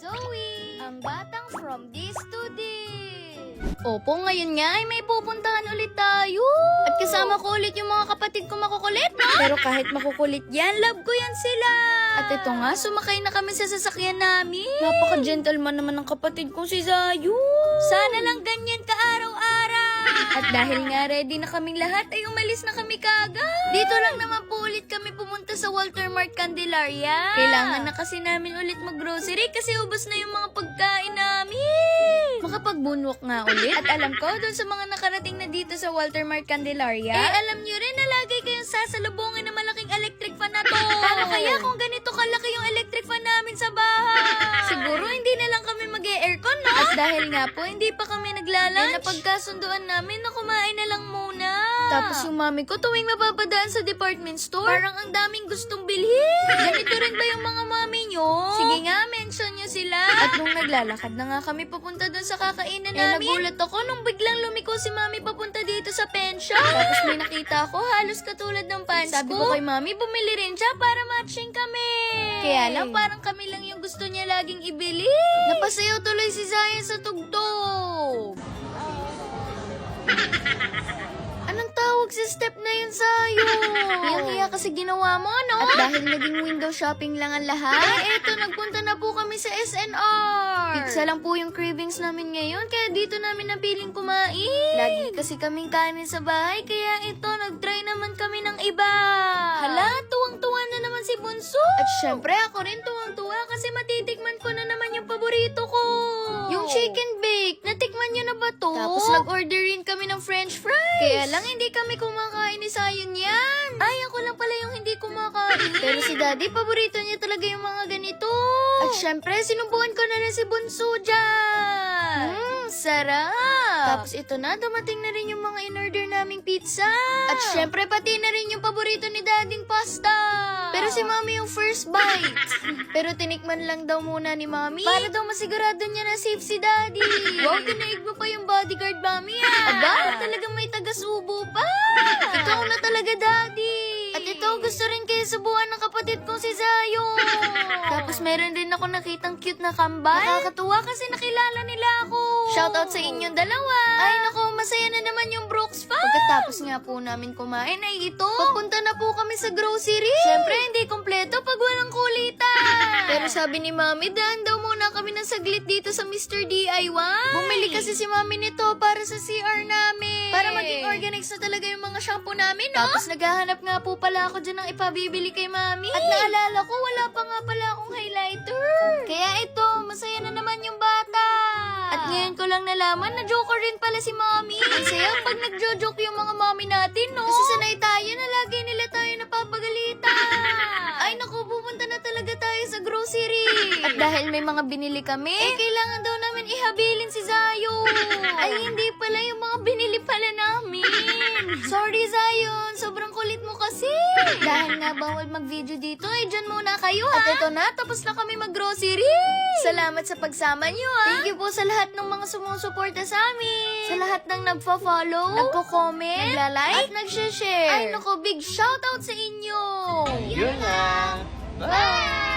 Zoe, ang batang from this to this. Opo, ngayon nga ay may pupuntahan ulit tayo. At kasama ko ulit yung mga kapatid ko makukulit, no? Pero kahit makukulit yan, love ko yan sila. At ito nga, sumakay na kami sa sasakyan namin. Napaka-gentleman naman ng kapatid ko si Zayu. Sana lang ganyan ka araw-araw. At dahil nga ready na kaming lahat, ay umalis na kami kagad. Dito lang naman po ulit kami pumunta sa Walter Mart Candelaria. Kailangan na kasi namin ulit mag-grocery kasi ubos na yung mga pagkain namin. Makapag-moonwalk nga ulit. At alam ko, dun sa mga nakarating na dito sa Walter Mart Candelaria, alam nyo rin na lagi kayong sasalubungin ng malaking electric fan na to. Paano kaya kung ganito kalaki yung electric fan namin sa bahay? Siguro hindi na lang kami mag-e-aircon, no? At dahil nga po, hindi pa kami naglalunch, napagkasunduan namin na kumain na lang muna. Tapos yung mami ko tuwing mapapadaan sa department store, parang ang daming gustong bilhin. Ganito rin ba yung mga mami nyo? Sige nga, mention nyo sila. At nung naglalakad na nga kami papunta dun sa kakainan namin, nagulat ako nung biglang lumiko si mami papunta dito sa pen shop. Tapos may nakita ako halos katulad ng pants ko. Sabi ko kay mami, bumili rin siya para matching kami. Kaya lang parang kami lang yung gusto niya laging ibili. Napasayaw tuloy si Zaya sa tugtog. Anong tawag sa step na yun sa'yo? Hiyang-hiya kasi ginawa mo, no? At dahil naging window shopping lang ang lahat, eto, nagpunta na po kami sa SNR. Pizza lang po yung cravings namin ngayon, kaya dito namin napiling kumain. Lagi kasi kaming kanin sa bahay, kaya ito, nag-try naman kami ng iba. Hala, tuwang-tuwa na naman si Bunso. At syempre, ako rin tuwang-tuwa kasi matitikman ko na naman yung paborito ko. Yung chicken bake, natikman nyo na ba to? Tapos nag-order rin kami ng french fries. Kaya lang hindi kami kumakain ni Sayon yan. Ay, ako lang pala yung hindi kumakain. Pero si Daddy, paborito niya talaga yung mga ganito. At syempre, sinubukan ko na rin si Bunso dyan. Sarap. Tapos ito na, dumating na rin yung mga in-order naming pizza. At syempre, pati na rin yung paborito ni Daddyng pasta. Pero si Mami yung first bite. Pero tinikman lang daw muna ni Mami para daw masigurado niya na safe si Daddy. Wow, tinaig mo pa yung bodyguard, Mami, ah. Aba, talagang may taga-subo pa. Ikaw na talaga, Daddy. At ito, gusto rin kayo subuhan ng kapatid kong si Zayo. Tapos meron din ako nakitang cute na kambal. Nakakatuwa kasi nakilala nila ako. Shoutout sa inyong dalawa. Ay, naku, masaya na naman yung Brooks Fam. Pagkatapos nga po namin kumain ay ito. Papunta na po kami sa grocery. Siyempre, hindi kompleto pag walang kulitan. Pero sabi ni Mami, daan daw muna kami ng saglit dito sa Mr. DIY. Bumili kasi si Mami nito para sa CR namin. Para maging organized na talaga yung mga shampoo namin, no? Tapos naghahanap nga po pala ako dyan ng ipabibili kay Mami. At naalala ko, wala pa nga pala akong highlighter. Kaya ito, masaya na naman yung bata. At ngayon ko lang nalaman na joker rin pala si Mami. Ang saya pag nagjo-joke yung mga Mami natin, no? Kasi sanay tayo na lagi nila tayo napapagalitan. Ay naku, pupunta na talaga tayo sa grocery. At dahil may mga binili kami, kailangan daw namin ihabilin si Zayo. Ay hindi pala yung mga binili pala namin. Sorry Zayon, sobrang kulit mo kasi. Dahil nga bawal mag-video dito, ay dyan muna kayo, ha? At ito na, tapos na kami mag-grocery. Salamat sa pagsama nyo, ha? Thank you po sa lahat ng mga sumusuporta sa amin. Sa lahat ng nagpo-follow, nagko-comment, nagla-like, at nag-share. Ay naku, big shoutout sa inyo. Yun na. Bye!